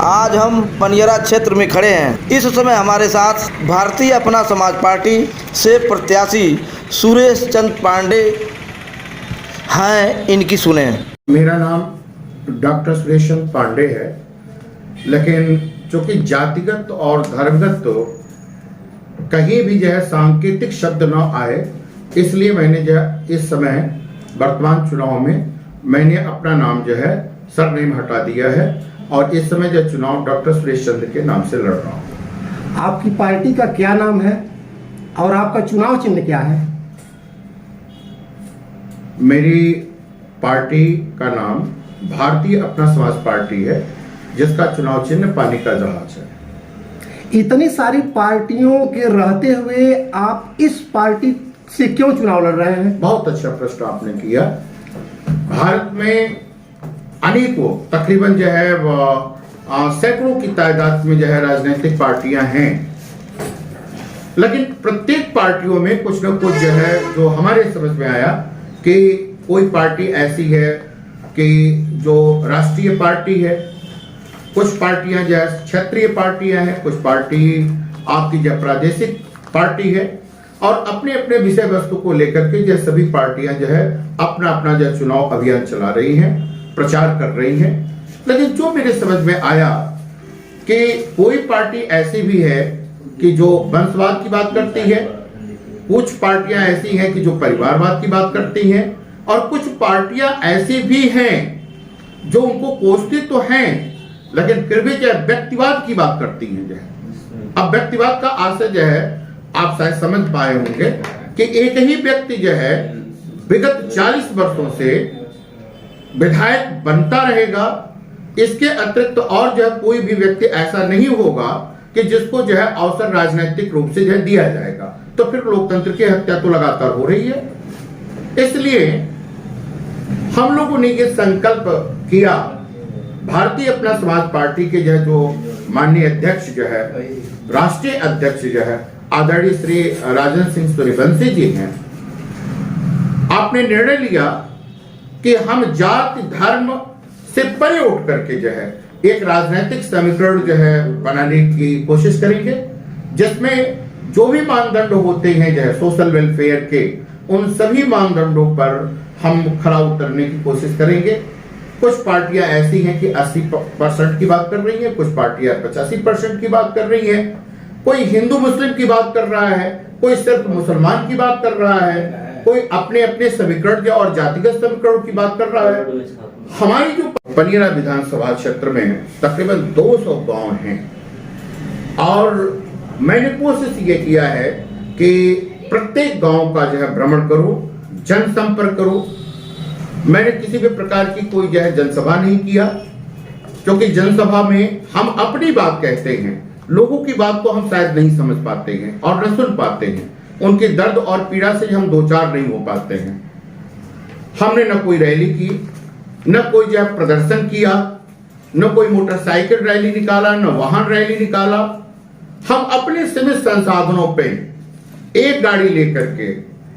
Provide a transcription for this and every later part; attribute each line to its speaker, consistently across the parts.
Speaker 1: आज हम पनियरा क्षेत्र में खड़े हैं। इस समय हमारे साथ भारतीय अपना समाज पार्टी से प्रत्याशी सुरेश चंद्र पांडे हैं। इनकी सुने।
Speaker 2: मेरा नाम डॉक्टर सुरेश चंद्र पांडे है, लेकिन चूंकि जातिगत और धर्मगत तो कहीं भी जो है सांकेतिक शब्द न आए, इसलिए मैंने जो है इस समय वर्तमान चुनाव में मैंने अपना नाम जो है सरनेम हटा दिया है और इस समय जो चुनाव डॉक्टर सुरेश चंद्र के नाम से लड़ रहा हूँ।
Speaker 3: आपकी पार्टी का क्या नाम है और आपका चुनाव चिन्ह क्या है?
Speaker 2: मेरी पार्टी का नाम भारतीय अपना समाज पार्टी है, जिसका चुनाव चिन्ह पानी का जहाज है।
Speaker 3: इतनी सारी पार्टियों के रहते हुए आप इस पार्टी से क्यों चुनाव लड़ रहे हैं?
Speaker 2: बहुत अच्छा प्रश्न आपने किया। भारत में अनेकों तकरीबन जो है सैकड़ों की तादाद में जो है राजनीतिक पार्टियां हैं, लेकिन प्रत्येक पार्टियों में कुछ न कुछ जो है जो हमारे समझ में आया कि कोई पार्टी ऐसी है कि जो राष्ट्रीय पार्टी है, कुछ पार्टियां जो है क्षेत्रीय पार्टियां हैं, कुछ पार्टी आपकी जो प्रादेशिक पार्टी है, और अपने अपने विषय वस्तु को लेकर के जो सभी पार्टियां जो है अपना अपना जो चुनाव अभियान चला रही हैं, प्रचार कर रही हैं। लेकिन जो मेरे समझ में आया कि कोई पार्टी ऐसी भी है कि जो वंशवाद की बात करती है, कुछ पार्टियां ऐसी हैं कि जो परिवारवाद की बात करती हैं, और कुछ पार्टियां ऐसी भी हैं जो उनको कोसती तो हैं लेकिन फिर भी जो व्यक्तिवाद की बात करती हैं। जो है अब व्यक्तिवाद का आशय जो है आप शायद समझ पाए होंगे कि एक ही व्यक्ति जो है विगत 40 वर्षों से विधायक बनता रहेगा। इसके अतिरिक्त और जो है कोई भी व्यक्ति ऐसा नहीं होगा कि जिसको जो है अवसर राजनीतिक रूप से जो है दिया जाएगा। तो फिर लोकतंत्र की हत्या तो लगातार हो रही है। इसलिए हम लोगों ने ये संकल्प किया, भारतीय अपना समाज पार्टी के जो है जो माननीय अध्यक्ष जो है, राष्ट्रीय अध्यक्ष जो है आदरणीय श्री राजन सिंह सूर्यवंशी जी हैं, आपने निर्णय लिया कि हम जाति धर्म से परे उठ करके जो है एक राजनीतिक समीकरण जो है बनाने की कोशिश करेंगे, जिसमें जो भी मानदंड होते हैं जो है सोशल वेलफेयर के, उन सभी मानदंडों पर हम खरा उतरने की कोशिश करेंगे। कुछ पार्टियां ऐसी हैं कि 80% की बात कर रही हैं, कुछ पार्टियां 85% की बात कर रही हैं, कोई हिंदू मुस्लिम की बात कर रहा है, कोई सिर्फ मुसलमान की बात कर रहा है, कोई अपने अपने समीकरण और जातिगत समीकरणों की बात कर रहा है। हमारी जो पनियरा विधानसभा क्षेत्र में तकरीबन 200 गांव हैं और मैंने कोशिश ये किया है कि प्रत्येक गांव का जो है भ्रमण करूं, जनसंपर्क करूं। मैंने किसी भी प्रकार की कोई जो है जनसभा नहीं किया, क्योंकि जनसभा में हम अपनी बात कहते हैं, लोगों की बात को हम शायद नहीं समझ पाते हैं और न सुन पाते हैं। उनके दर्द और पीड़ा से हम दो चार नहीं हो पाते हैं। हमने न कोई रैली की, न कोई जो है प्रदर्शन किया, न कोई मोटरसाइकिल रैली निकाला, न वाहन रैली निकाला। हम अपने सीमित संसाधनों पे एक गाड़ी लेकर के,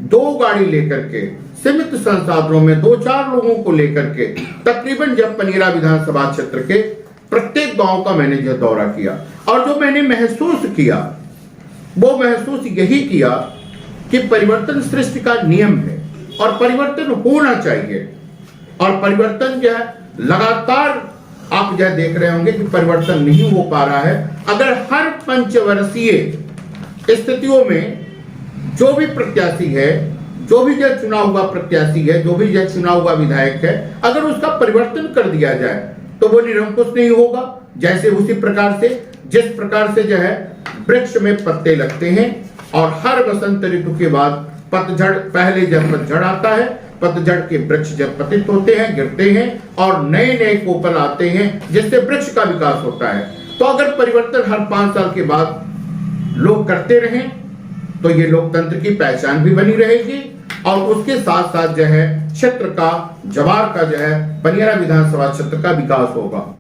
Speaker 2: 2 गाड़ी लेकर के, सीमित संसाधनों में 2-4 लोगों को लेकर के तकरीबन जब पनियरा विधानसभा क्षेत्र के प्रत्येक गांव का मैंने जो दौरा किया, और जो मैंने महसूस किया वो महसूस यही किया कि परिवर्तन सृष्टि का नियम है और परिवर्तन होना चाहिए। और परिवर्तन जो है लगातार आप जो देख रहे होंगे कि परिवर्तन नहीं हो पा रहा है। अगर हर पंचवर्षीय स्थितियों में जो भी प्रत्याशी है, जो भी जो चुना हुआ प्रत्याशी है, जो भी जो चुना हुआ विधायक है, अगर उसका परिवर्तन कर दिया जाए तो वो निरंकुश नहीं होगा। जैसे उसी प्रकार से जिस प्रकार से जो है वृक्ष में पत्ते लगते हैं और हर वसंत ऋतु के बाद पतझड़, पहले जब पतझड़ आता है, पतझड़ के वृक्ष जब पतित होते हैं, गिरते हैं और नए नए कोपल आते हैं, जिससे वृक्ष का विकास होता है। तो अगर परिवर्तन हर 5 साल के बाद लोग करते रहें तो ये लोकतंत्र की पहचान भी बनी रहेगी और उसके साथ साथ जो है क्षेत्र का, जवार का जो है पनियरा विधानसभा क्षेत्र का विकास होगा।